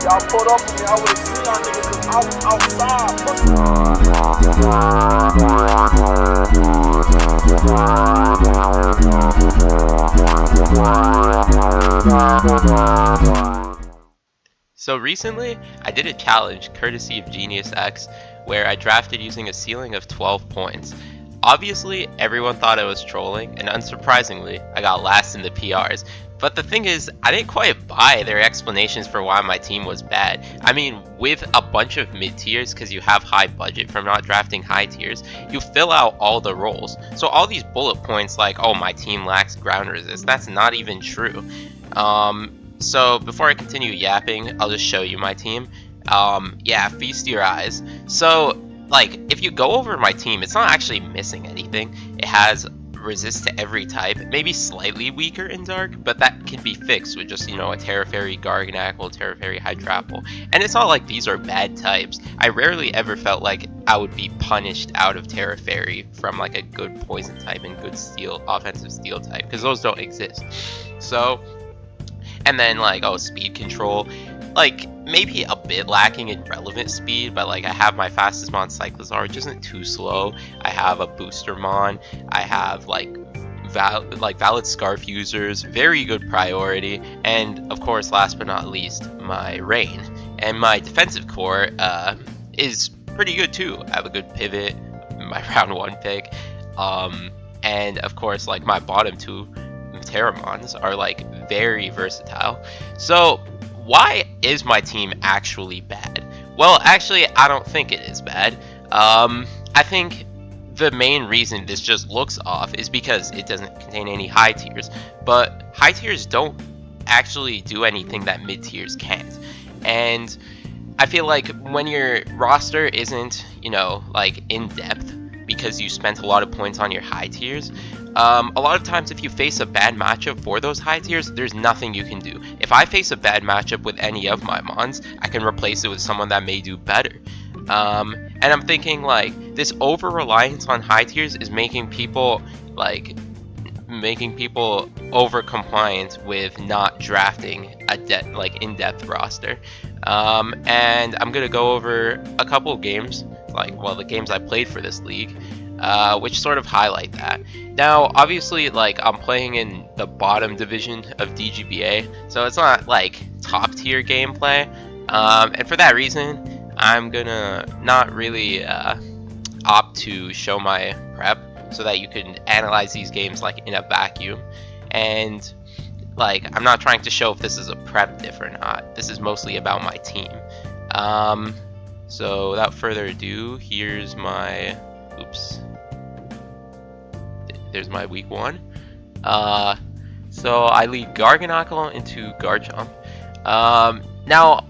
y'all pulled up on me, I would've seen y'all niggas cause I was outside. So recently, I did a challenge courtesy of Genius X where I drafted using a ceiling of 12 points. Obviously, everyone thought I was trolling, and unsurprisingly, I got last in the PRs. But the thing is, I didn't quite buy their explanations for why my team was bad. I mean, with a bunch of mid-tiers, because you have high budget from not drafting high tiers, you fill out all the roles. So all these bullet points like, oh, my team lacks ground resist, that's not even true. So before I continue yapping, I'll just show you my team. Yeah, feast your eyes. So, like, if you go over my team, it's not actually missing anything. It has resist to every type, maybe slightly weaker in dark, but that can be fixed with just, you know, a Terra Fairy, Garganackle, Terra Fairy, Hydrapple. And it's not like these are bad types. I rarely ever felt like I would be punished out of Terra Fairy from like a good poison type and good steel, offensive steel type, because those don't exist. So, and then like, oh, speed control, like maybe a bit lacking in relevant speed, but like I have my fastest mon Cyclizar, which isn't too slow. I have a booster mon. I have like valid scarf users, very good priority, and of course, last but not least, my Rain. And my defensive core is pretty good too. I have a good pivot, my round 1 pick, and of course, like my bottom 2 Terramons are like very versatile. So why is my team actually bad? Well, actually, I don't think it is bad. I think the main reason this just looks off is because it doesn't contain any high tiers, but high tiers don't actually do anything that mid tiers can't. And I feel like when your roster isn't, you know, like in depth because you spent a lot of points on your high tiers, a lot of times if you face a bad matchup for those high tiers, there's nothing you can do. If I face a bad matchup with any of my mons, I can replace it with someone that may do better. And I'm thinking like this over reliance on high tiers is making people over compliant with not drafting a in-depth roster. And I'm gonna go over a couple of games, the games I played for this league, which sort of highlight that. Now, obviously, like, I'm playing in the bottom division of DGBA, so it's not like top tier gameplay, and for that reason, I'm gonna not really opt to show my prep so that you can analyze these games like in a vacuum. And like, I'm not trying to show if this is a prep diff or not. This is mostly about my team. So without further ado, here's my there's my week 1. So I lead Garganackle into Garchomp. Now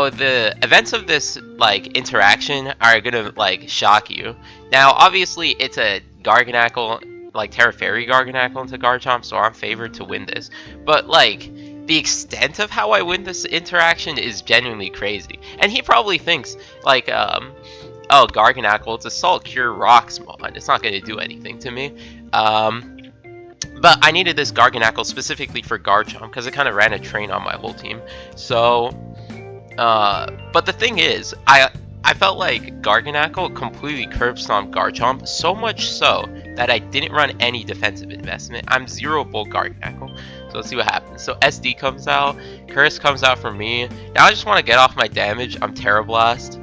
the events of this like interaction are gonna like shock you. Now obviously it's a Garganackle, like Terra Fairy Garganackle into Garchomp, so I'm favored to win this. But like the extent of how I win this interaction is genuinely crazy. And he probably thinks like, oh, Garganackle, it's Assault Cure Rocks mon, it's not gonna do anything to me. But I needed this Garganackle specifically for Garchomp because it kind of ran a train on my whole team. So, but the thing is, I felt like Garganackle completely curb stomped Garchomp, so much so that I didn't run any defensive investment. I'm 0 Bolt Garganackle. So let's see what happens. So SD comes out, Curse comes out for me. Now I just want to get off my damage. I'm Terra Blast.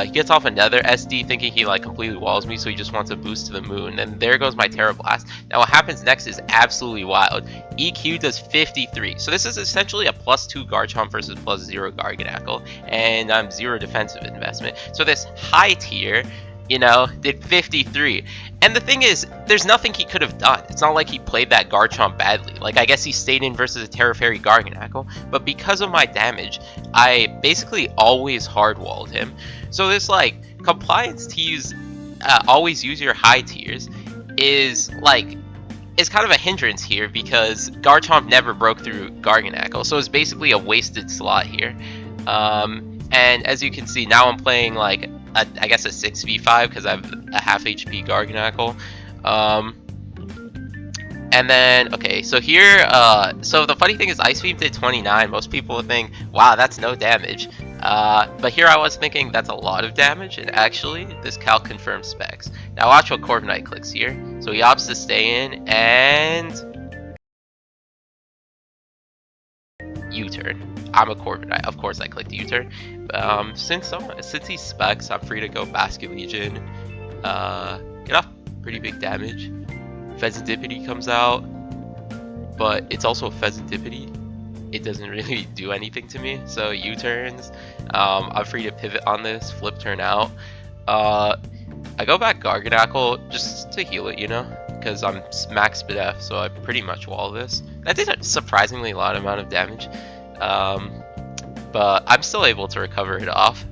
He gets off another SD thinking he like completely walls me, so he just wants a boost to the moon. And there goes my Terra Blast. Now what happens next is absolutely wild. EQ does 53. So this is essentially a +2 Garchomp versus +0 Garganackle. And I'm 0 defensive investment. So this high tier, you know, did 53. And the thing is, there's nothing he could have done. It's not like he played that Garchomp badly. Like, I guess he stayed in versus a Terra Fairy Garganackle, but because of my damage, I basically always hardwalled him. So this, like, compliance to use, always use your high tiers is kind of a hindrance here because Garchomp never broke through Garganackle, so it's basically a wasted slot here. And as you can see, now I'm playing, like, I guess a 6v5 because I have a half HP Garganackle. And then, okay, so here, so the funny thing is Ice Beam did 29. Most people would think, wow, that's no damage. But here I was thinking that's a lot of damage, and actually, this calc confirms specs. Now watch what Corviknight clicks here. So he opts to stay in, and U-turn. I'm a Corviknight. Of course I clicked U-turn. Since he's specs, I'm free to go Basket Legion. Get off pretty big damage. Pheasantipity comes out, but it's also a Pheasantipity. It doesn't really do anything to me, so U-turns. I'm free to pivot on this, flip turn out. I go back Garchomp just to heal it, you know, because I'm max Spadef, so I pretty much wall this. That did a surprisingly lot amount of damage, but I'm still able to recover it off.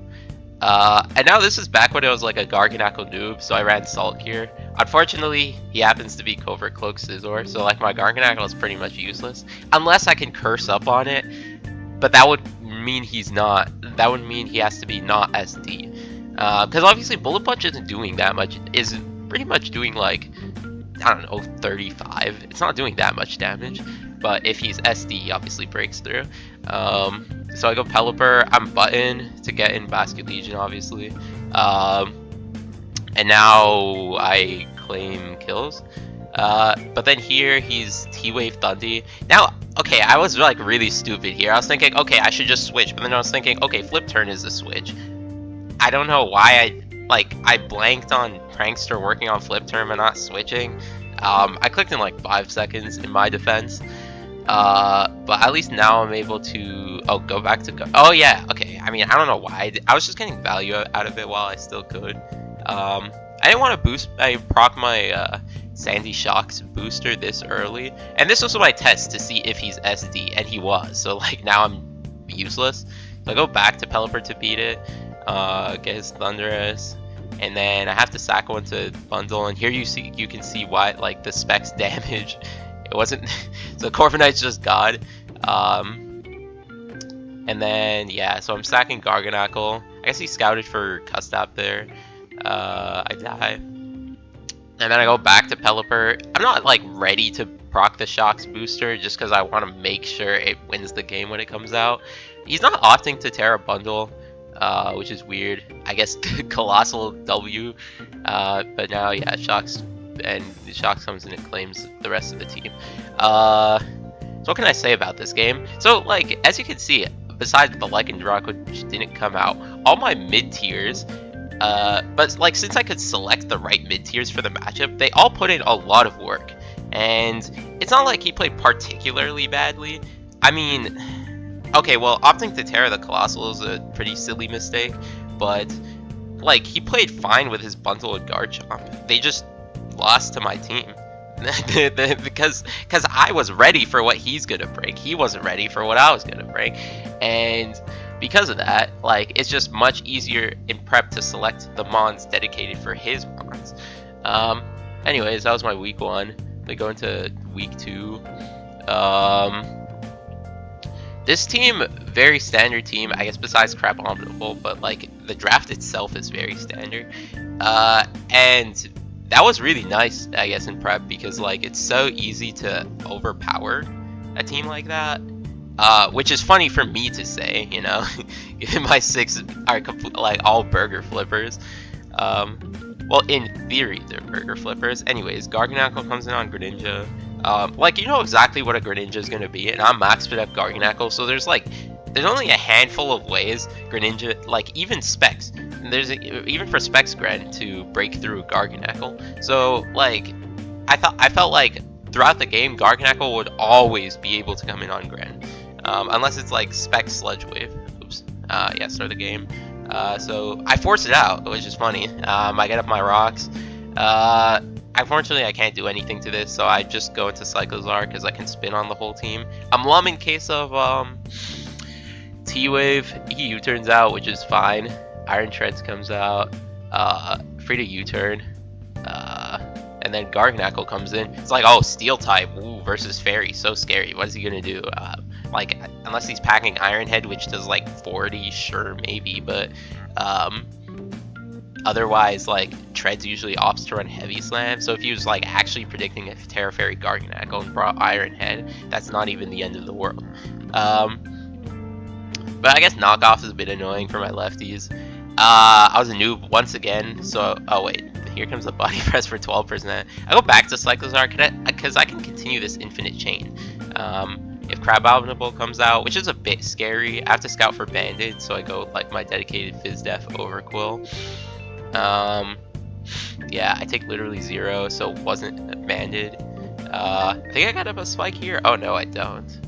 And now this is back when it was like a Garchomp noob, so I ran Salt here. Unfortunately, he happens to be Covert Cloak Scizor, so like my Garchomp is pretty much useless. Unless I can curse up on it, but that would mean he's not. That would mean he has to be not SD. Because obviously Bullet Punch isn't doing that much, isn't pretty much doing like, I don't know, 35. It's not doing that much damage, but if he's SD, he obviously breaks through. So I go Pelipper, I'm Button to get in Basket Legion, obviously. And now I claim kills. But then here he's T-Wave Thundy. Now, okay, I was like really stupid here. I was thinking, okay, I should just switch, but then I was thinking, okay, Flip Turn is the switch. I don't know why I blanked on Prankster working on Flip Turn but not switching. I clicked in like 5 seconds in my defense. But at least now I'm able to go back to oh yeah, okay. I mean, I don't know why I was just getting value out of it while I still could. I didn't want to boost. I proc my Sandy Shocks booster this early, and this was my test to see if he's SD, and he was. So like now I'm useless. So I go back to Pelipper to beat it. Get his Thundurus, and then I have to sack one to bundle. And here you can see why like the specs damage. It wasn't so Corviknight's just God. And then yeah, so I'm stacking Garchomp. I guess he scouted for Custap there. I die. And then I go back to Pelipper. I'm not like ready to proc the Shocks booster just because I want to make sure it wins the game when it comes out. He's not opting to Terra Bundle, which is weird. I guess Colossal W. But now yeah, Shocks and Shocks comes in and claims the rest of the team. So what can I say about this game? So like as you can see, besides the Lycan Rock, which didn't come out, all my mid tiers. But like since I could select the right mid tiers for the matchup, they all put in a lot of work, and it's not like he played particularly badly. I mean, okay, well opting to Terra the Colossal is a pretty silly mistake, but like he played fine with his bundle with Garchomp. They just lost to my team because I was ready for what he's gonna break. He wasn't ready for what I was gonna break, and because of that, like it's just much easier in prep to select the mons dedicated for his mons. Anyways, that was my week 1. We go into week 2. This team, very standard team, I guess, besides Crap Omnivore, but like the draft itself is very standard. And that was really nice, I guess, in prep because like it's so easy to overpower a team like that. Which is funny for me to say, you know. My 6 are like all burger flippers. Well, in theory, they're burger flippers. Anyways, Garchomp comes in on Greninja. Like you know exactly what a Greninja is gonna be, and I'm max Spadef Garchomp, so there's only a handful of ways Greninja, like even Specs, even for Specs Gren to break through Garchomp. So like, I felt like throughout the game, Garchomp would always be able to come in on Gren. Unless it's like Specs Sludge Wave. Oops. Yeah, start the game. So I force it out, which is funny. I get up my rocks. Unfortunately, I can't do anything to this, so I just go into Cyclozar because I can spin on the whole team. I'm Lum in case of T-Wave. He U-turns out, which is fine. Iron Treads comes out. Free to U-turn. And then Garchomp comes in. It's like, oh, Steel type, ooh, versus Fairy, so scary. What is he gonna do? Like, unless he's packing Iron Head, which does like 40, sure, maybe, but otherwise, like, Tread's usually opts to run Heavy Slam, so if he was, like, actually predicting a Terra Fairy Garchomp and brought Iron Head, that's not even the end of the world. But I guess Knockoff is a bit annoying for my lefties. I was a noob once again, so... Oh, wait. Here comes the Body Press for 12%. I go back to Cyclozar because I can continue this infinite chain. If Crab Abominable comes out, which is a bit scary, I have to scout for Banded, so I go like my dedicated Fizz Def Overquill. Yeah, I take literally 0, so it wasn't Banded. I think I got up a Spike here. Oh no, I don't.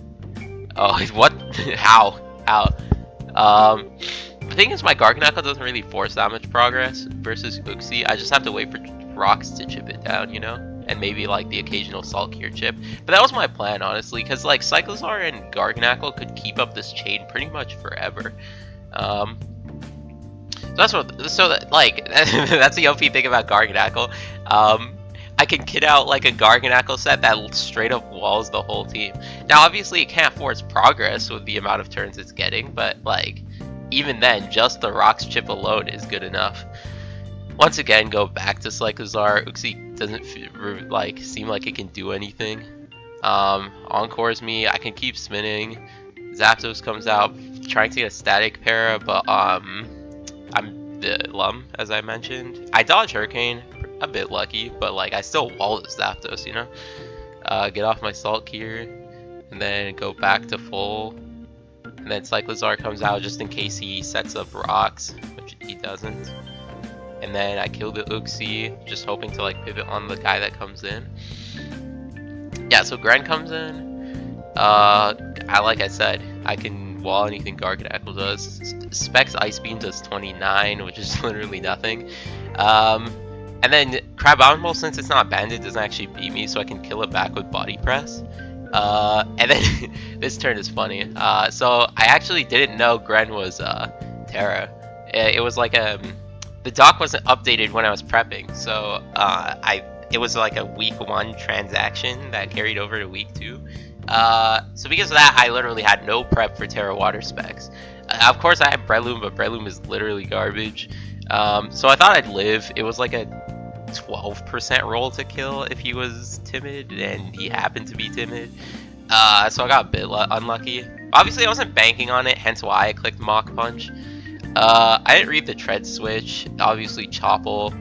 Oh, what? How? The thing is, my Garchomp doesn't really force that much progress versus Uxie. I just have to wait for rocks to chip it down, you know? And maybe like the occasional Salt Cure chip. But that was my plan, honestly, because like Cyclozar and Garchomp could keep up this chain pretty much forever. That's the OP thing about Garchomp. I can kit out like a Garchomp set that straight up walls the whole team. Now, obviously, it can't force progress with the amount of turns it's getting, but like, even then, just the Rocks chip alone is good enough. Once again, go back to Cyclozar. Uxie doesn't seem like it can do anything. Encores me. I can keep spinning. Zapdos comes out, trying to get a static para, but I'm the Lum, as I mentioned. I dodge Hurricane, a bit lucky, but like I still wall the Zapdos, you know. Get off my Salt Cure, and then go back to full. And then Cyclozar comes out just in case he sets up rocks, which he doesn't. And then I kill the Uxie, just hoping to like pivot on the guy that comes in. Yeah, so Gren comes in. Like I said, I can wall anything Garchomp does. Specs Ice Beam does 29, which is literally nothing. And then Crab Abominable, since it's not banded, doesn't actually beat me, so I can kill it back with Body Press. And then this turn is funny. So I actually didn't know Gren was Terra. It was like the doc wasn't updated when I was prepping, so it was like a week 1 transaction that carried over to week 2. So because of that, I literally had no prep for Terra Water specs. Of course, I had Breloom, but Breloom is literally garbage. So I thought I'd live. It was like a 12% roll to kill if he was timid, and he happened to be timid. So I got a bit unlucky. Obviously, I wasn't banking on it, hence why I clicked Mach Punch. I didn't read the Tread switch, obviously Chople.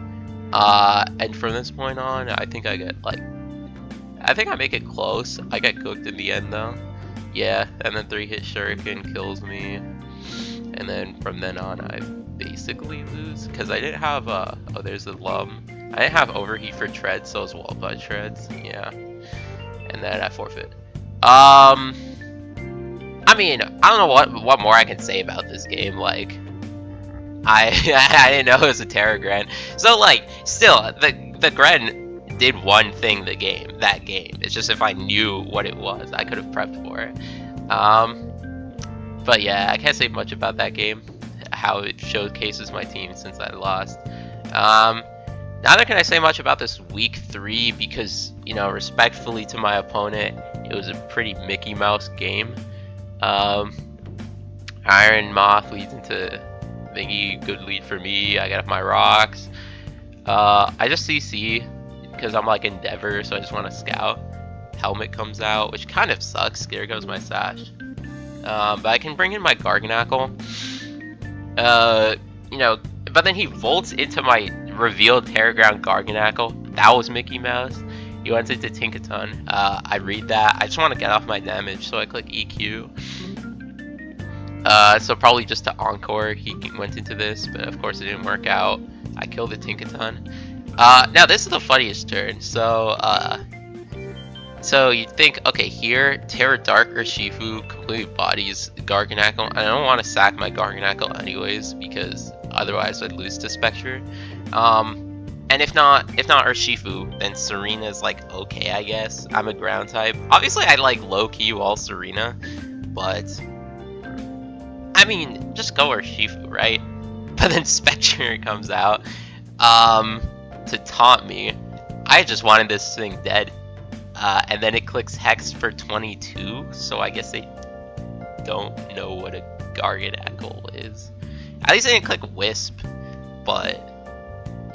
And from this point on, I think I make it close. I get cooked in the end though. Yeah, and then 3-hit Shuriken kills me. And then from then on, I basically lose. Because I didn't have, oh, there's the Lum. I didn't have Overheat for Tread, so it's walled by Treads. Yeah. And then I forfeit. I mean, I don't know what more I can say about this game. Like, I didn't know it was a Terra Gren. So, like, still, the Gren did one thing that game. It's just if I knew what it was, I could have prepped for it. But yeah, I can't say much about that game, how it showcases my team since I lost. Neither can I say much about this week 3 because, you know, respectfully to my opponent, it was a pretty Mickey Mouse game. Iron Moth leads into Thingy, good lead for me. I get off my rocks. I just CC because I'm like Endeavor, so I just want to scout. Helmet comes out, which kind of sucks. There goes my Sash. But I can bring in my Garchomp. You know, but then he volts into my revealed Terraground Garchomp. That was Mickey Mouse. He went into Tinkaton. I read that. I just want to get off my damage, so I click EQ. So probably just to Encore, he went into this, but of course it didn't work out. I killed the Tinkaton. Now this is the funniest turn. So you think, okay, here, Terra Dark or Shifu completely bodies Garchomp. I don't want to sack my Garchomp anyways, because otherwise I'd lose to Spectre. And if not Urshifu, then Serena's like okay, I guess. I'm a ground type. Obviously I like low-key wall Serena, but I mean, just go Urshifu, right? But then Spectre comes out to taunt me. I just wanted this thing dead. And then it clicks Hex for 22, so I guess they don't know what a Garchomp is. At least I didn't click Wisp, but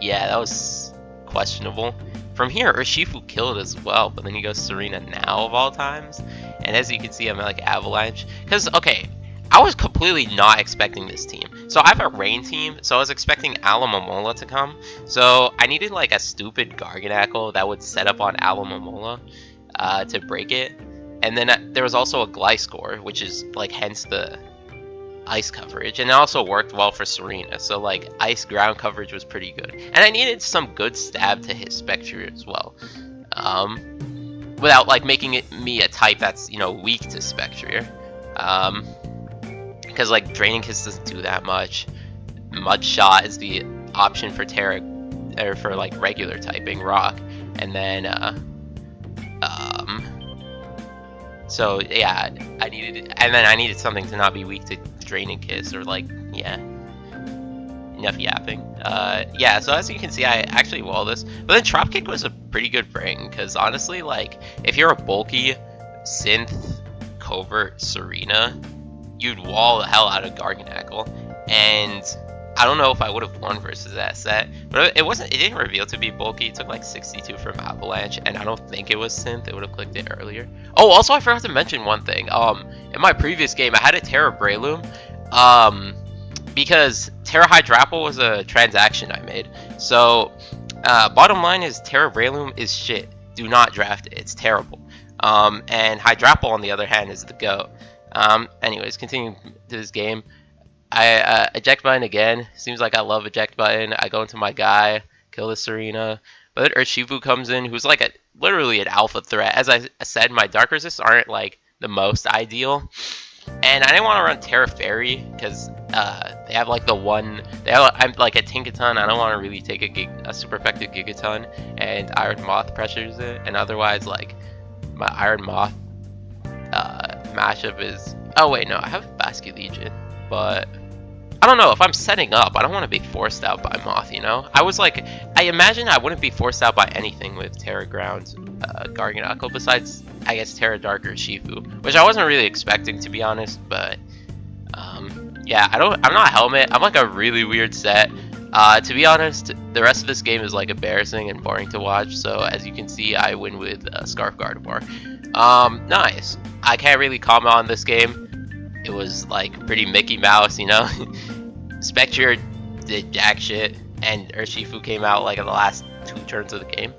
Yeah, that was questionable. From here, Urshifu killed as well, but then he goes Serena now of all times. And as you can see, I'm like Avalanche. Because, okay, I was completely not expecting this team. So I have a rain team, so I was expecting Alomomola to come. So I needed like a stupid Garganacl that would set up on Alomomola to break it. And then there was also a Gliscor, which is like hence the ice coverage, and it also worked well for Serena, so like ice ground coverage was pretty good, and I needed some good stab to hit Spectre as well, without like making it me a type that's, you know, weak to Spectre, because like Draining Kiss doesn't do that much. Mud Shot is the option for Terra, or for like regular typing Rock, and then so yeah, I needed something to not be weak to Draining Kiss, or like, yeah, enough yapping. Yeah, so as you can see, I actually wall this, but then Drop Kick was a pretty good bring, because honestly, like, if you're a bulky synth covert Serena, you'd wall the hell out of Garganacl, and I don't know if I would have won versus that set, but it didn't reveal to be bulky. It took like 62 from Avalanche, and I don't think it was synth. It would have clicked it earlier. Oh, also I forgot to mention one thing. In my previous game, I had a Terra Breloom, because Terra Hydrapple was a transaction I made. So, bottom line is Terra Breloom is shit. Do not draft it. It's terrible. And Hydrapple, on the other hand, is the GOAT. Anyways, continuing to this game. I eject button again. Seems like I love eject button. I go into my guy, kill the Serena. But then Urshifu comes in, who's like literally an alpha threat. As I said, my dark resists aren't like the most ideal. And I didn't want to run Terra Fairy because they have like I'm like a Tinkaton. I don't want to really take a super effective Gigaton, and Iron Moth pressures it. And otherwise, like my Iron Moth mashup is. Oh wait, no, I have Basket Legion. But I don't know, if I'm setting up, I don't want to be forced out by Moth, you know? I imagine I wouldn't be forced out by anything with Terra Ground Garganacl, besides, I guess, Terra Dark or Shifu, which I wasn't really expecting, to be honest, but, yeah, I'm not Helmet, I'm like a really weird set. To be honest, the rest of this game is like embarrassing and boring to watch, so as you can see, I win with Scarf Gardevoir. Nice. I can't really comment on this game. It was like pretty Mickey Mouse, you know. Spectre did jack shit, and Urshifu came out like in the last 2 turns of the game.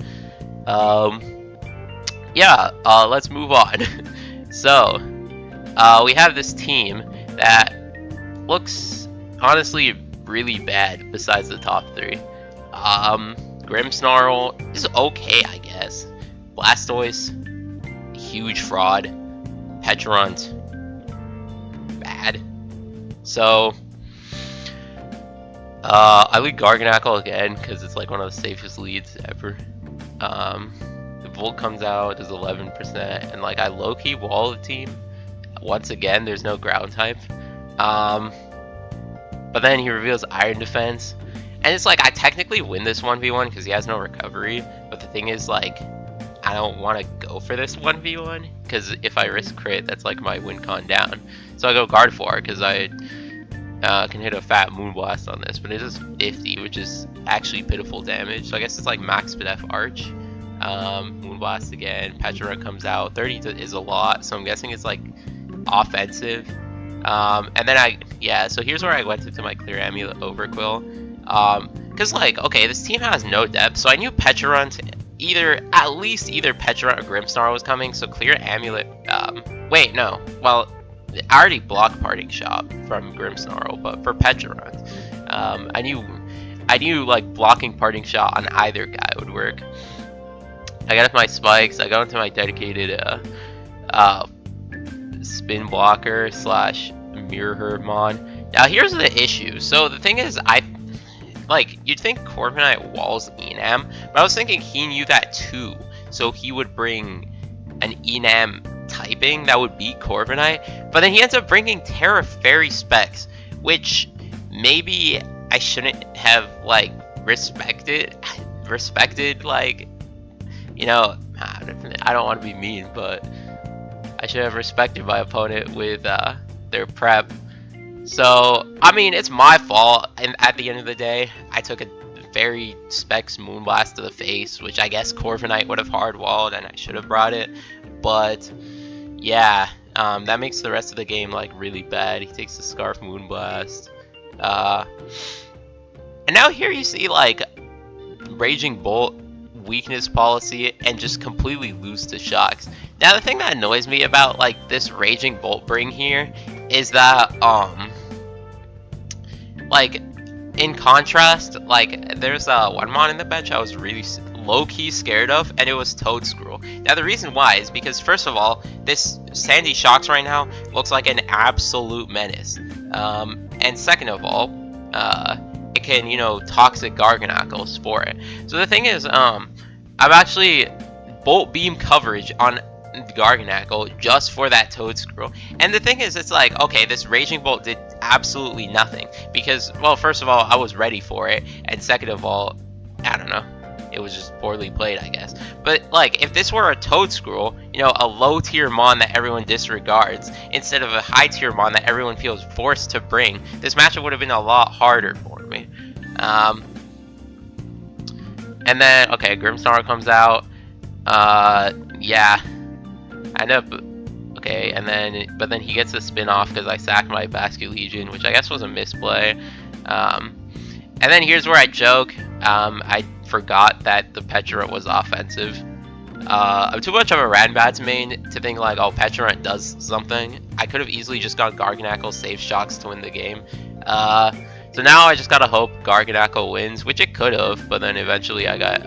Yeah, let's move on. So, we have this team that looks honestly really bad besides the top 3. Grimmsnarl is okay, I guess. Blastoise, huge fraud. Pecharunt, bad. So, I lead Garganacl again because it's like one of the safest leads ever. The Volt comes out, does 11%, and like I low-key wall the team. Once again, there's no ground type. But then he reveals Iron Defense, and it's like I technically win this 1v1 because he has no recovery. But the thing is, like, I don't want to go for this 1v1 because if I risk crit, that's like my win con down. So I go Gardevoir because I can hit a fat Moonblast on this, but it is 50, which is actually pitiful damage. So I guess it's like max Def Arch. Moonblast again. Pecharunt comes out. 30 is a lot, so I'm guessing it's like offensive. And then so here's where I went into my Clear Amulet Overquill. Because like, okay, this team has no depth, so I knew Pecharunt, at least either Pecharunt or Grimmsnarl was coming, so Clear Amulet, wait, no, well, I already blocked Parting Shot from Grimmsnarl, but for Pecharunt, I knew like blocking Parting Shot on either guy would work. I got my spikes, I go into my dedicated spin blocker / mirror Hermon. Now here's the issue. So the thing is, you'd think Corviknight walls Enam, but I was thinking he knew that too, so he would bring an Enam typing that would beat Corviknight, but then he ends up bringing Terra Fairy specs, which maybe I shouldn't have like respected, like, you know, I don't want to be mean, but I should have respected my opponent with their prep. So, I mean, it's my fault, and at the end of the day, I took a Fairy Specs Moonblast to the face, which I guess Corviknight would have hard-walled, and I should have brought it. But yeah, that makes the rest of the game like really bad. He takes the Scarf Moonblast. And now here you see like Raging Bolt, weakness policy, and just completely lose to Shocks. Now the thing that annoys me about like this Raging Bolt bring here is that like in contrast, like there's one mon in the bench I was really low-key scared of, and it was Toadscruel. Now the reason why is because first of all, this Sandy Shocks right now looks like an absolute menace, and second of all, it can, you know, toxic Garganacles for it. So the thing is, I'm actually Bolt Beam coverage on Garganacle just for that Toadscruel. And the thing is, it's like, okay, this Raging Bolt did absolutely nothing because, well, first of all, I was ready for it, and second of all, I don't know, it was just poorly played, I guess. But like, if this were a Toadscruel, you know, a low tier mon that everyone disregards, instead of a high tier mon that everyone feels forced to bring, this matchup would have been a lot harder for me. And then, okay, Grimmsnarl comes out. Yeah, I end up, okay, and then, but then he gets a spin off because I sacked my Basculegion, which I guess was a misplay. And then here's where I joke. I forgot that the Petulant was offensive. I'm too much of a Ranbats main to think like, oh, Petulant does something. I could have easily just gone Garganacle, save Shocks to win the game. So now I just gotta hope Garganacle wins, which it could have, but then eventually I got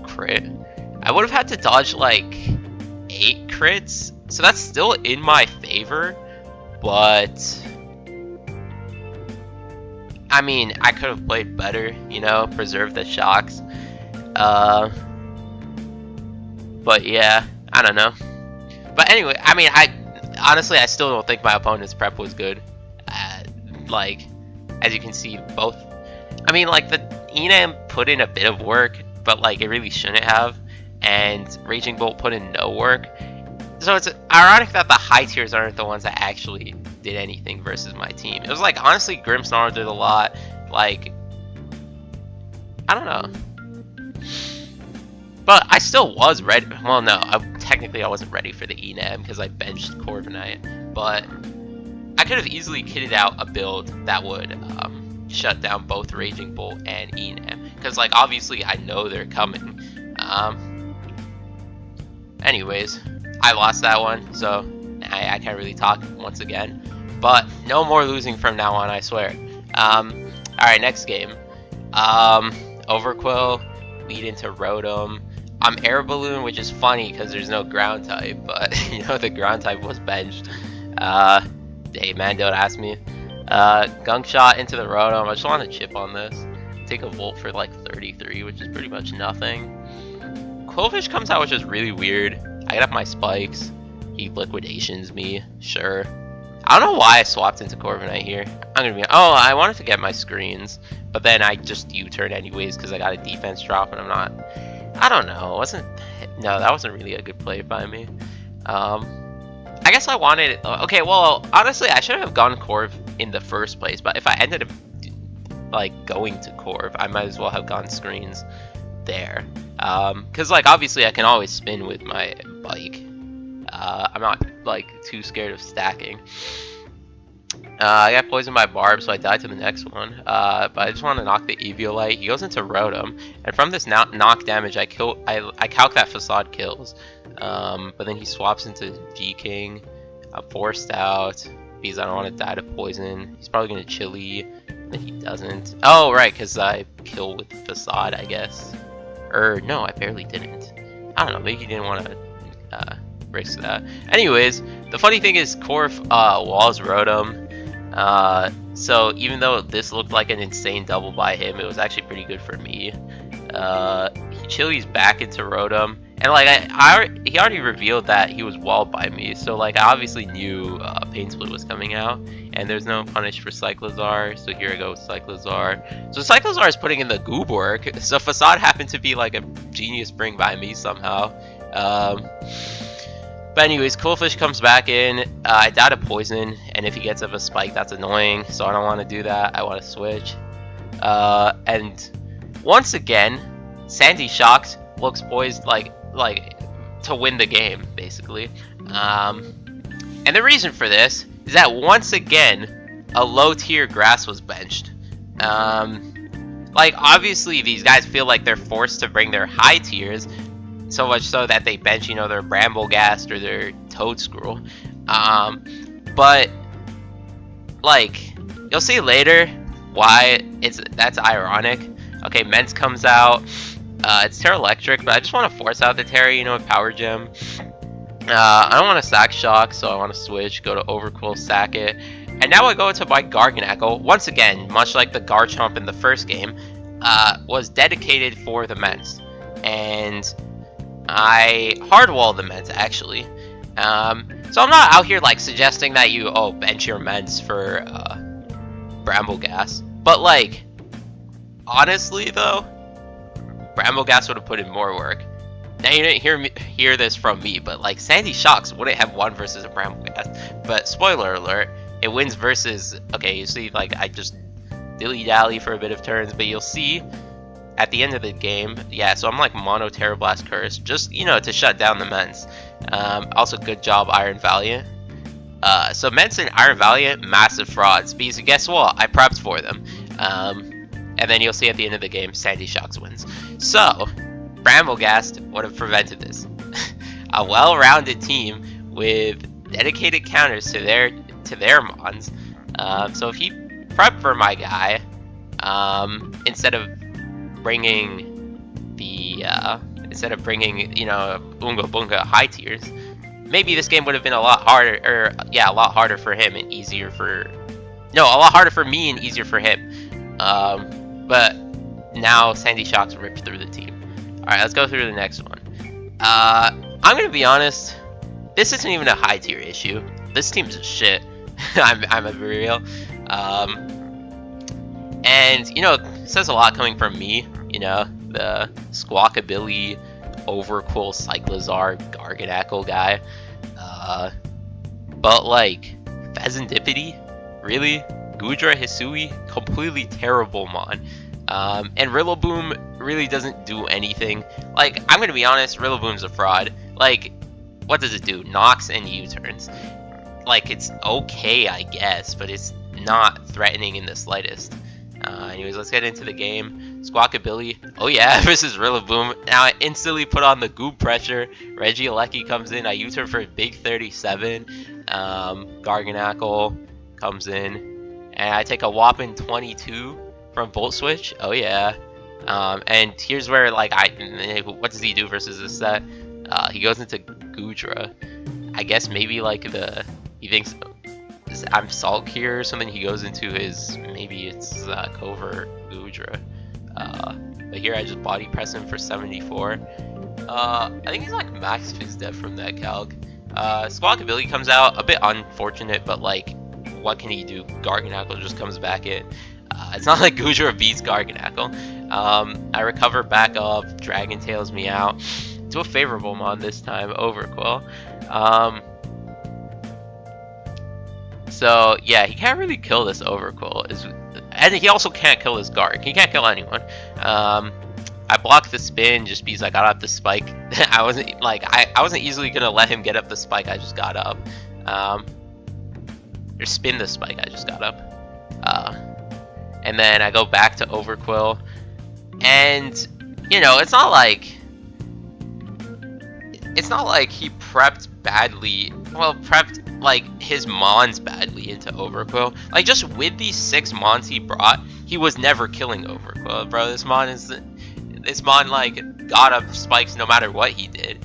crit. I would have had to dodge like 8 crits, so that's still in my favor, but I mean, I could have played better, you know, preserve the Shocks. But yeah, I don't know. But anyway, I mean, honestly, I still don't think my opponent's prep was good. Like, as you can see, both, I mean, like, the Enam put in a bit of work, but like, it really shouldn't have, and Raging Bolt put in no work. So it's ironic that the high tiers aren't the ones that actually did anything versus my team. It was like, honestly, Grimmsnarl did a lot. Like, I don't know. But I still was ready. Well, no, technically I wasn't ready for the Enam because I benched Corviknight. But I could have easily kitted out a build that would shut down both Raging Bolt and Enam. Because, like, obviously I know they're coming. Anyways, I lost that one, so I can't really talk once again. But no more losing from now on, I swear. Alright, next game. Overquill, lead into Rotom. I'm Air Balloon, which is funny because there's no ground type, but you know, the ground type was benched. Hey man, don't ask me. Gunk Shot into the Rotom. I just want to chip on this. Take a Volt for like 33, which is pretty much nothing. Quillfish comes out, which is really weird. I get up my spikes. He liquidations me, sure. I don't know why I swapped into Corviknight here. I'm gonna be, oh, I wanted to get my screens, but then I just U-turned anyways because I got a defense drop and I'm not, I don't know, that wasn't really a good play by me. I guess I wanted, okay, well, honestly, I should have gone Corv in the first place, but if I ended up like going to Corv, I might as well have gone screens there. Because like obviously I can always spin with my bike. I'm not like too scared of stacking. I got poisoned by Barb, so I died to the next one. But I just want to knock the Eviolite. He goes into Rotom, and from this knock damage, I calc that Facade kills. But then he swaps into G-King. I'm forced out because I don't want to die to poison. He's probably gonna Chili, but he doesn't. Oh right, because I kill with Facade, I guess. Or no, I barely didn't. I don't know, maybe he didn't want to risk that. Anyways, the funny thing is Corv walls Rotom. So even though this looked like an insane double by him, it was actually pretty good for me. He Chili's back into Rotom, and like he already revealed that he was walled by me, so like I obviously knew Pain Split was coming out, and there's no punish for Cyclozar, so here I go with Cyclozar. So Cyclozar is putting in the goob work, so Facade happened to be like a genius bring by me somehow. But anyways, Quillfish comes back in. I died to poison, and if he gets up a spike, that's annoying, so I don't want to do that. I want to switch. And once again, Sandy Shocks looks poised like to win the game, basically. And the reason for this is that once again, a low tier grass was benched. Like, obviously these guys feel like they're forced to bring their high tiers, so much so that they bench, you know, their Bramblegast or their Toedscruel. But like, you'll see later why that's ironic. Okay, Mence comes out. It's Terra Electric, but I just want to force out the Terra, you know, with Power Gem. I don't want to sack Shock, so I want to switch, go to Overquill, sack it. And now I go into my Garchomp. Once again, much like the Garchomp in the first game, was dedicated for the Mence. And I hardwall the Mence, actually. So I'm not out here like suggesting that you bench your Mence for Brambleghast, but like honestly though, Brambleghast would have put in more work. Now you didn't hear this from me, but like Sandy Shocks wouldn't have won versus a Brambleghast. But spoiler alert, it wins versus, okay, you see, like I just dilly-dally for a bit of turns, but you'll see at the end of the game, yeah, so I'm like mono Terra Blast Curse, just, you know, to shut down the Mence. Also, good job, Iron Valiant. So Mence and Iron Valiant, massive frauds, because guess what? I prepped for them. And then you'll see at the end of the game, Sandy Shocks wins. So, Brambleghast would have prevented this. A well-rounded team with dedicated counters to their mons. So if he prepped for my guy, instead of bringing you know, Unga Bunga high tiers, maybe this game would have been a lot harder, or yeah, a lot harder for him and easier for, no, a lot harder for me and easier for him. But now Sandy Shocks ripped through the team. Alright, let's go through the next one. I'm gonna be honest, this isn't even a high tier issue. This team's a shit. I'm gonna be real. And you know, it says a lot coming from me, you know, the Squawkabilly, Overquill, Cyclizar, Garganacl guy. But like, Pheasantipity? Really? Goodra, Hisui? Completely terrible mon. And Rillaboom really doesn't do anything. Like, I'm gonna be honest, Rillaboom's a fraud. Like, what does it do? Knocks and U-turns. Like, it's okay, I guess, but it's not threatening in the slightest. Anyways, let's get into the game. Squawkabilly, oh yeah, versus Rillaboom. Now I instantly put on the Goob pressure. Regieleki comes in, I U-turn for a big 37. Garganacl comes in, and I take a whopping 22 from Volt Switch. Oh yeah. And here's where, like, what does he do versus this set? He goes into Goodra. I guess maybe like he thinks I'm Salt here or something. He goes into his, maybe it's Covert Goodra. But here I just body press him for 74. I think he's like max Fizz Def from that calc. Squawkabilly comes out, a bit unfortunate, but like, what can he do? Garganacl just comes back in. It's not like Goodra beats Garganacl. I recover back up, Dragon Tails me out. To a favorable mon this time, Overquill. So yeah, he can't really kill this Overquill. And he also can't kill his Garg. He can't kill anyone. I blocked the spin just because I got up the spike. I wasn't easily gonna let him get up the spike I just got up. Or spin the spike I just got up. And then I go back to Overquill. And you know, it's not like he prepped badly. Well, prepped like his mons badly into Overquill. Like, just with these 6 mons he brought, he was never killing Overquill, bro. This mon like got up spikes no matter what he did.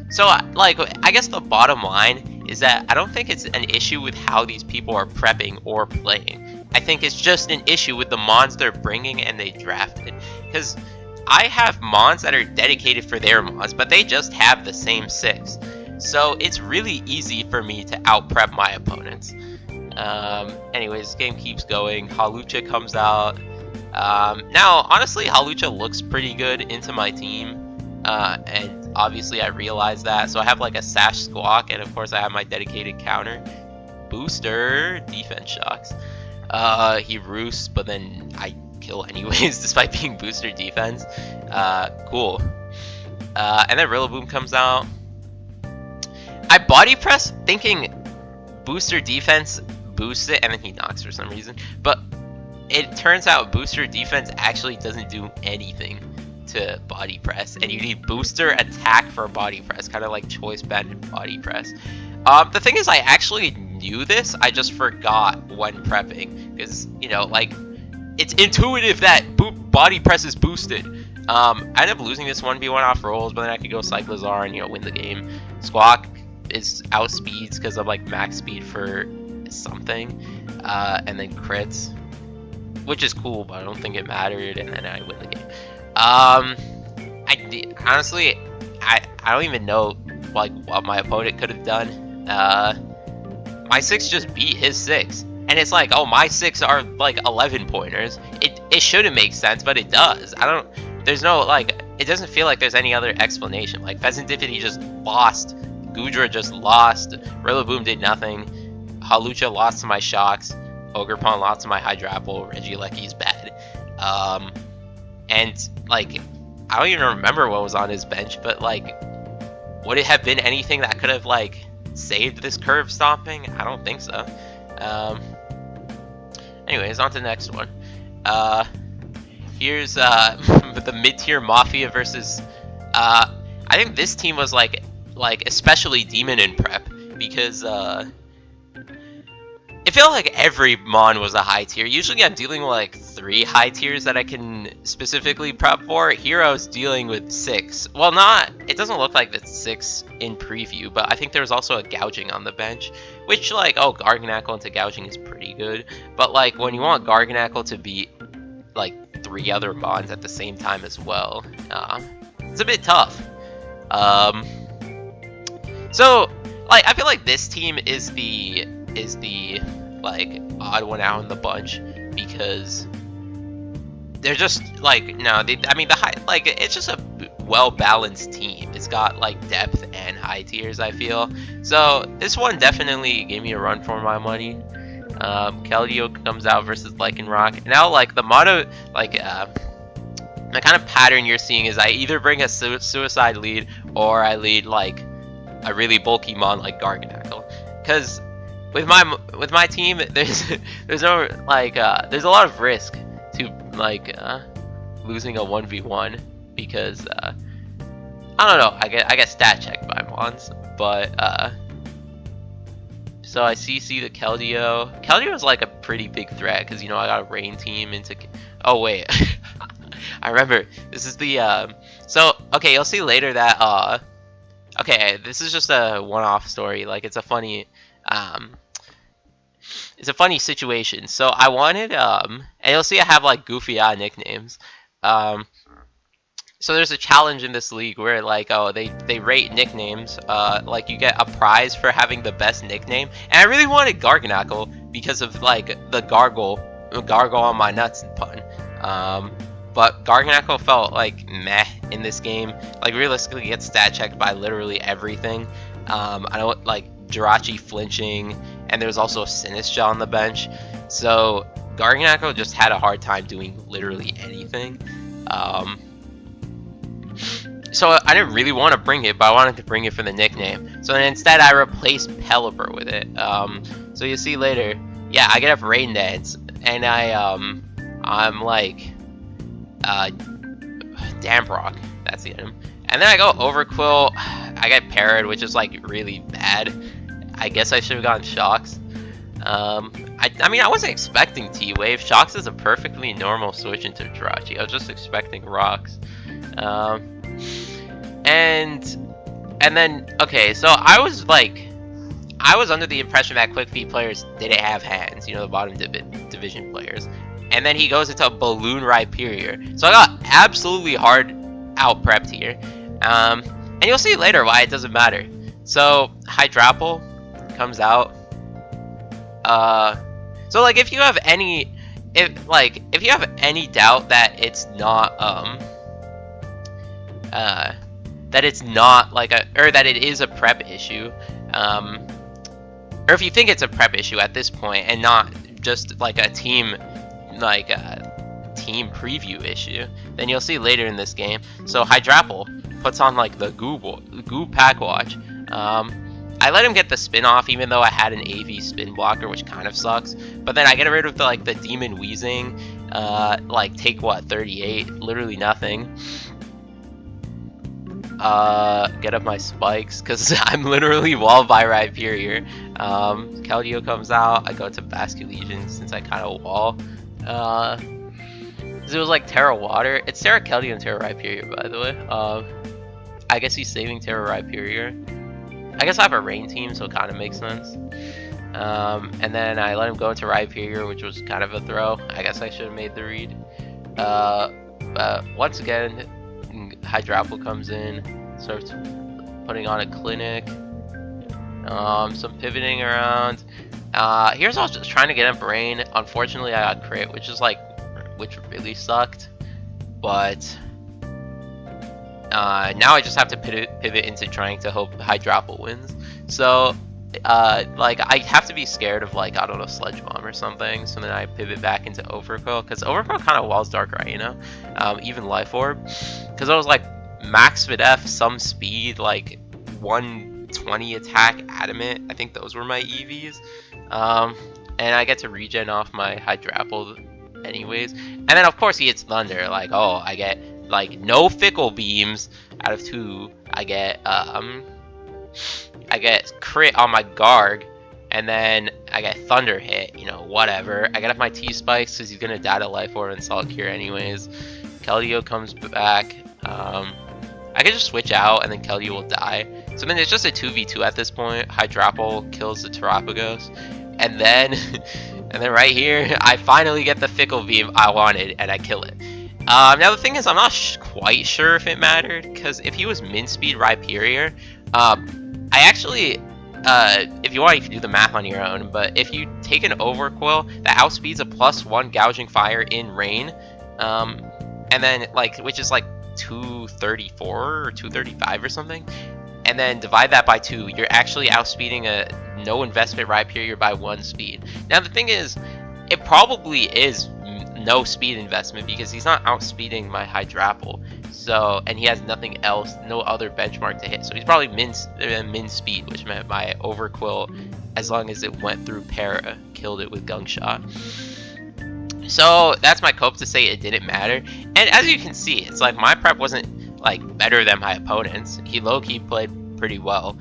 So like, I guess the bottom line is that I don't think it's an issue with how these people are prepping or playing. I think it's just an issue with the mons they're bringing and they drafted. Because I have mons that are dedicated for their mons, but they just have the same 6. So it's really easy for me to out-prep my opponents. Anyways, this game keeps going. Hawlucha comes out. Now, honestly, Hawlucha looks pretty good into my team. And obviously I realize that. So I have like a Sash Squawk, and of course I have my dedicated counter. Booster, Defense Shocks. He roosts, but then I kill anyways, despite being booster defense. Cool. And then Rillaboom comes out. I body press thinking booster defense boosts it, and then he knocks for some reason. But it turns out booster defense actually doesn't do anything to body press, and you need booster attack for body press, kind of like choice banded body press. The thing is, I actually knew this, I just forgot when prepping, because, you know, like, it's intuitive that body press is boosted. I ended up losing this 1v1 off rolls, but then I could go Cyclizar and, you know, win the game. Squawk is outspeeds because of, like, max speed for something, and then crits, which is cool, but I don't think it mattered, and then I win the game. Honestly, I don't even know, like, what my opponent could have done. My 6 just beat his 6, and it's like, oh, my 6 are like 11 pointers. It shouldn't make sense, but it does. There's no, like, it doesn't feel like there's any other explanation. Like, Pheasantipity just lost, Goodra just lost, Rillaboom did nothing, Hawlucha lost to my Shocks, Ogerpon lost to my Hydrapple, Regieleki's bad. And, like, I don't even remember what was on his bench, but, like, would it have been anything that could have, like, saved this curve stomping? I don't think so. Anyways, on to the next one. Here's the mid-tier Mafia versus I think this team was like especially Demon in prep, because it felt like every Mon was a high tier. Usually I'm dealing with like 3 high tiers that I can specifically prep for. Here I was dealing with 6. Well, it doesn't look like it's 6 in preview, but I think there was also a Gouging on the bench, which, like, oh, Garchomp into Gouging is pretty good, but like when you want Garchomp to beat like 3 other Mons at the same time as well, it's a bit tough. So, like, I feel like this team is the like odd one out in the bunch, because they're just like, no, I mean, the high, like, it's just a well-balanced team. It's got like depth and high tiers, I feel. So this one definitely gave me a run for my money. Keldeo comes out versus Lycanroc. Now, like, the motto, like, the kind of pattern you're seeing is I either bring a suicide lead, or I lead like a really bulky Mon like Garchomp. Because with my team, there's no, like, there's a lot of risk to, like, losing a 1v1, because I don't know, I get stat checked by Mons, but so I CC the Keldeo. Keldeo is like a pretty big threat, because, you know, I got a rain team into, oh wait, I remember, this is the so okay, you'll see later that okay, this is just a one-off story, like, it's a funny situation. So I wanted and you'll see I have like goofy nicknames. So there's a challenge in this league where, like, oh, they rate nicknames, like you get a prize for having the best nickname, and I really wanted Garchomp because of, like, the gargle on my nuts pun. But Garchomp felt like meh in this game. Like, realistically, gets stat checked by literally everything. I don't like Jirachi flinching, and there's also Sinistcha on the bench. So Garchomp just had a hard time doing literally anything. So I didn't really want to bring it, but I wanted to bring it for the nickname. So then instead I replaced Pelipper with it. So you see later, yeah, I get up Rain Dance, and I'm like, Damprock, that's the item. And then I go Overquill, I get Parrot, which is like really bad. I guess I should have gotten Shocks. I mean, I wasn't expecting T-Wave. Shocks is a perfectly normal switch into Jirachi. I was just expecting Rocks. And then, okay, so I was under the impression that Quick Feet players didn't have hands, you know, the bottom division players. And then he goes into Balloon Rhyperior. So I got absolutely hard out prepped here. And you'll see later why it doesn't matter. So Hydrapple comes out. So, like, if you have any doubt that it's not like or that it is a prep issue, or if you think it's a prep issue at this point and not just like a team team preview issue. Then you'll see later in this game. So Hydrapple puts on like the goo pack watch. I let him get the spin off even though I had an AV spin blocker, which kind of sucks. But then I get rid of the demon wheezing, like take what, 38, literally nothing. Get up my spikes because I'm literally walled by Rhyperior. Keldeo comes out. I go to Basculegion since I kind of wall. It was like Terra Water. It's Terra Keldeo and Terra Rhyperior, by the way. I guess he's saving Terra Rhyperior. I guess I have a rain team, so it kind of makes sense. And then I let him go into Rhyperior, which was kind of a throw. I guess I should have made the read. But once again, Hydrapple comes in, starts putting on a clinic. Some pivoting around. Here's I was just trying to get him brain. Unfortunately, I got crit, which really sucked. But now I just have to pivot into trying to hope Hydrapple wins. So, like, I have to be scared of, like, I don't know, Sludge Bomb or something. So then I pivot back into Overcoil, because Overcoil kind of walls Dark Right, you know? Even Life Orb. Because I was like, max Videf, some speed, like, 120 attack, Adamant. I think those were my EVs. And I get to regen off my Hydrapple anyways. And then, of course, he hits Thunder. Like, oh, I get like no Fickle Beams out of 2. I get crit on my Garg, and then I get Thunder hit, you know, whatever. I get up my T-Spikes because he's gonna die to Life Orb and Salt Cure anyways. Keldeo comes back. I can just switch out and then Keldeo will die. So then it's just a 2v2 at this point. Hydrapple kills the Terapagos, and then right here I finally get the Fickle Beam I wanted and I kill it. Now the thing is, I'm not quite sure if it mattered, because if he was min speed Rhyperior, I actually, if you want, you can do the math on your own, but if you take an Overcoil that outspeeds a +1 Gouging Fire in rain, and then, like, which is like 234 or 235 or something, and then divide that by 2, you're actually outspeeding a no investment Rhyperior by 1 speed. Now the thing is, it probably is no speed investment because he's not outspeeding my Hydrapple, so, and he has nothing else, no other benchmark to hit, so he's probably min speed, which meant my Overquill, as long as it went through Para, killed it with Gunk Shot. So that's my cope to say it didn't matter. And as you can see, it's like my prep wasn't like better than my opponents. He low-key played pretty well,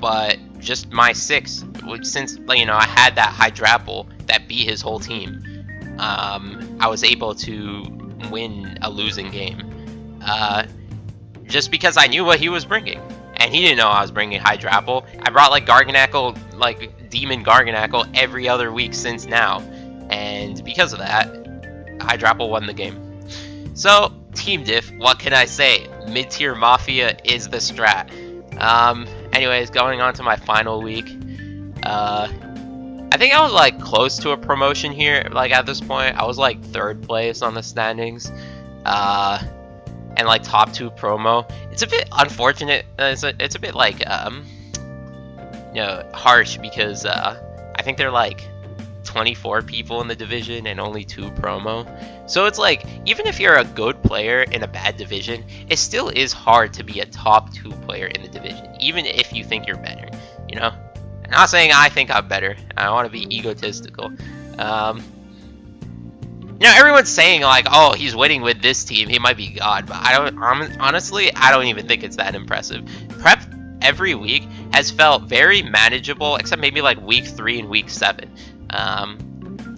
but just my 6, which, since, you know, I had that Hydrapple that beat his whole team, I was able to win a losing game, just because I knew what he was bringing, and he didn't know I was bringing Hydrapple. I brought like Garganacl, like Demon Garganacl, every other week since now, and because of that, Hydrapple won the game. So team diff, what can I say? Mid-tier Mafia is the strat. Anyways, going on to my final week. I think I was like close to a promotion here. Like at this point, I was like 3rd place on the standings, and like top 2 promo. It's a bit unfortunate. It's a bit like you know, harsh, because I think they're like 24 people in the division and only 2 promo. So it's like, even if you're a good player in a bad division, it still is hard to be a top 2 player in the division, even if you think you're better, you know? I'm not saying I think I'm better. I want to be egotistical. You know, everyone's saying like, oh, he's winning with this team, he might be God, but honestly, I don't even think it's that impressive. Prep every week has felt very manageable, except maybe like week 3 and week 7.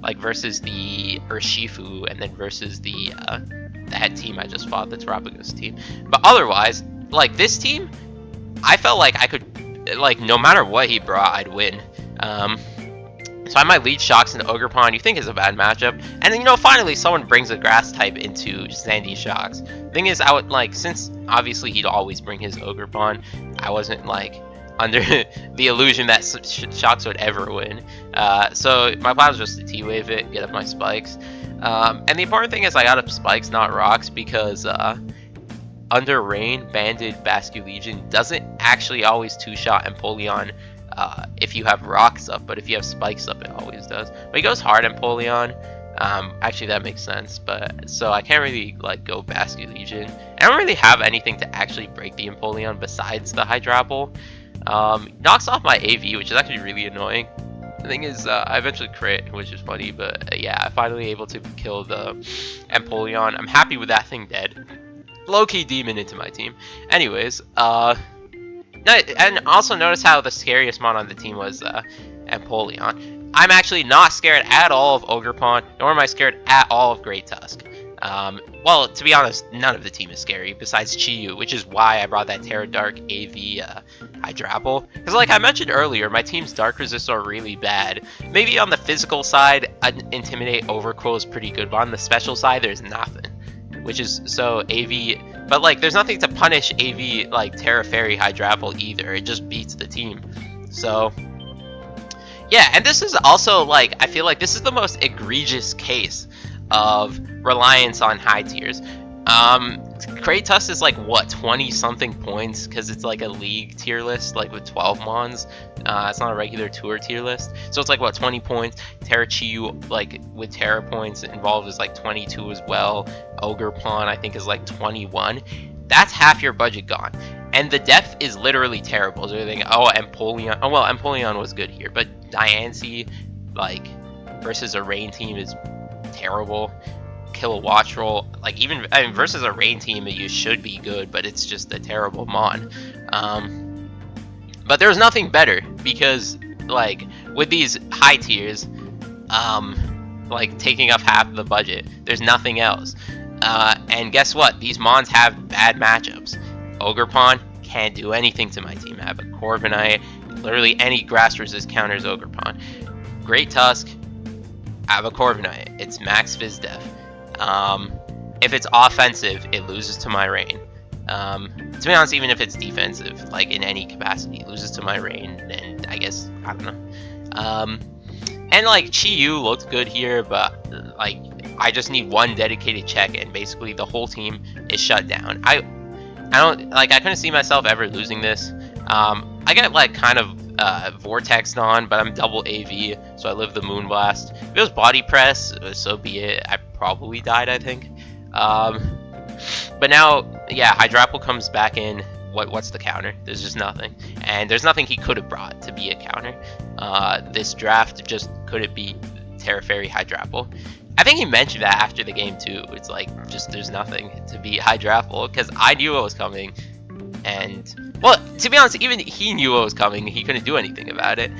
Like versus the Urshifu, and then versus that team I just fought, the Terapagos team. But otherwise, like this team, I felt like I could, like, no matter what he brought, I'd win. So I might lead Shocks into Ogerpon, you think is a bad matchup, and then, you know, finally someone brings a grass type into Sandy Shocks. Thing is, I would, like, since obviously he'd always bring his Ogerpon, I wasn't like under the illusion that Shocks would ever win. So my plan was just to T-Wave it, get up my spikes. And the important thing is I got up spikes, not rocks, because under rain, Banded Basculegion doesn't actually always 2-shot Empoleon if you have rocks up, but if you have spikes up, it always does. But he goes hard Empoleon. Actually, that makes sense, but so I can't really like go Basket Legion. I don't really have anything to actually break the Empoleon besides the Hydrapple. Knocks off my AV, which is actually really annoying. The thing is, I eventually crit, which is funny, but yeah, I'm finally able to kill the Empoleon. I'm happy with that thing dead. Low-key demon into my team. Anyways, and also notice how the scariest mon on the team was Empoleon. I'm actually not scared at all of Ogerpon, nor am I scared at all of Great Tusk. Well, to be honest, none of the team is scary besides Chi-Yu, which is why I brought that Terra Dark AV Hydrapple. Because like I mentioned earlier, my team's Dark Resists are really bad. Maybe on the physical side, Intimidate Overqwil is pretty good, but on the special side, there's nothing. Which is, so AV, but like there's nothing to punish AV like Terra Fairy Hydrapple either, it just beats the team. So yeah, and this is also like, I feel like this is the most egregious case of reliance on high tiers. Great Tusk is like what, 20 something points, because it's like a league tier list, like with 12 mons. It's not a regular tour tier list, so it's like what, 20 points. Terra Chi-Yu, like with Terra points involved, is like 22 as well. Ogerpon I think is like 21. That's half your budget gone, and the depth is literally terrible. So you think, oh, Empoleon, oh well, Empoleon was good here, but Diancie, like versus a rain team is terrible. Kill a watch roll, like even, I mean, versus a rain team you should be good, but it's just a terrible mon. But there's nothing better, because like with these high tiers, like taking up half the budget, there's nothing else. And guess what, these mons have bad matchups. Ogerpon can't do anything to my team. I have a Corviknight, literally any grass resist counters Ogerpon. Great Tusk, I have a Corviknight, it's max Fizz Def. If it's offensive, it loses to my rain. To be honest, even if it's defensive, like in any capacity, it loses to my rain, and I guess, I don't know. And like Chi-Yu looked good here, but like I just need one dedicated check and basically the whole team is shut down. I don't, like, I couldn't see myself ever losing this. I get like kind of vortexed on, but I'm double AV, so I live the Moonblast. If it was body press, so be it. I probably died, I think. But now, yeah, Hydrapple comes back in. What's the counter? There's just nothing, and there's nothing he could have brought to be a counter. This draft just couldn't be Terra Fairy Hydrapple. I think he mentioned that after the game too. It's like, just there's nothing to beat Hydrapple, because I knew it was coming, and well, to be honest, even he knew it was coming. He couldn't do anything about it.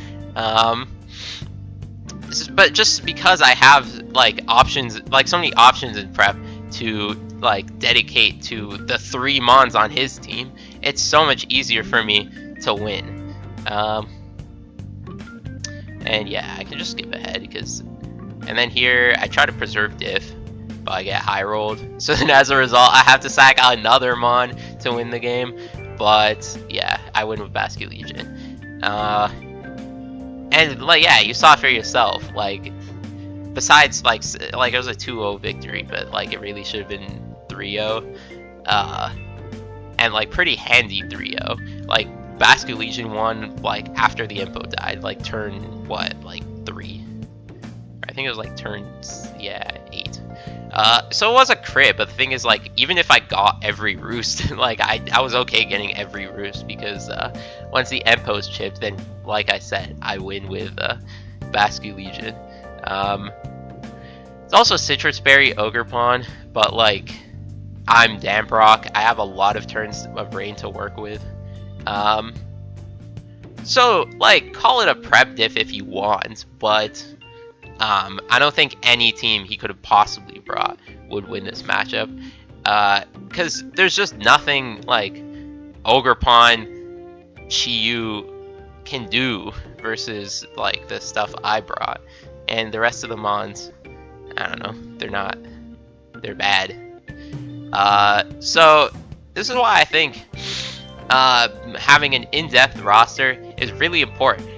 But just because I have like options, like so many options in prep to like dedicate to the 3 mons on his team, it's so much easier for me to win. And yeah, I can just skip ahead because, and then here I try to preserve diff, but I get high rolled. So then as a result, I have to sack another mon to win the game. But yeah, I win with Basket Legion. And like, yeah, you saw it for yourself. Like, besides like it was a 2-0 victory, but like it really should have been 3-0. And like pretty handy 3-0. Like Basket Legion won like after the Impo died, like turn what, like 3. I think it was like turn, yeah, 8. So it was a crit, but the thing is, like, even if I got every roost, like I was okay getting every roost, because once the end post chipped, then like I said, I win with Basket Legion. It's also Citrus Berry Ogerpon, but like I'm Damprock, I have a lot of turns of rain to work with. So like, call it a prep diff if you want, but I don't think any team he could have possibly brought would win this matchup, because there's just nothing like Ogerpon, Chi-Yu can do versus like the stuff I brought, and the rest of the mons, I don't know, they're bad. So this is why I think having an in-depth roster is really important,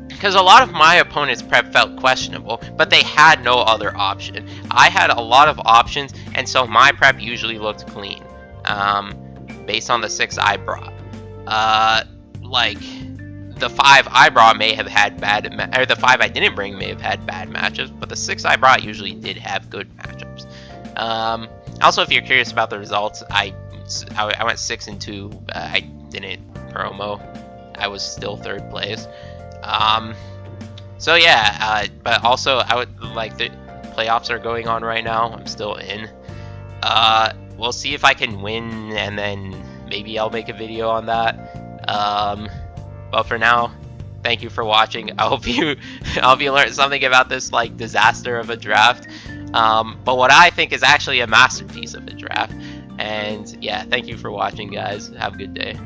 because a lot of my opponent's prep felt questionable, but they had no other option. I had a lot of options, and so my prep usually looked clean, based on the 6 I brought. Like, the 5 I brought may have had bad, or the 5 I didn't bring may have had bad matchups, but the 6 I brought usually did have good matchups. Also, if you're curious about the results, I went 6-2. I didn't promo. I was still 3rd place. So yeah, but also I would like the playoffs are going on right now. I'm still in. We'll see if I can win, and then maybe I'll make a video on that. But for now, thank you for watching. I hope you learned something about this like disaster of a draft. But what I think is actually a masterpiece of a draft. And yeah, thank you for watching, guys. Have a good day.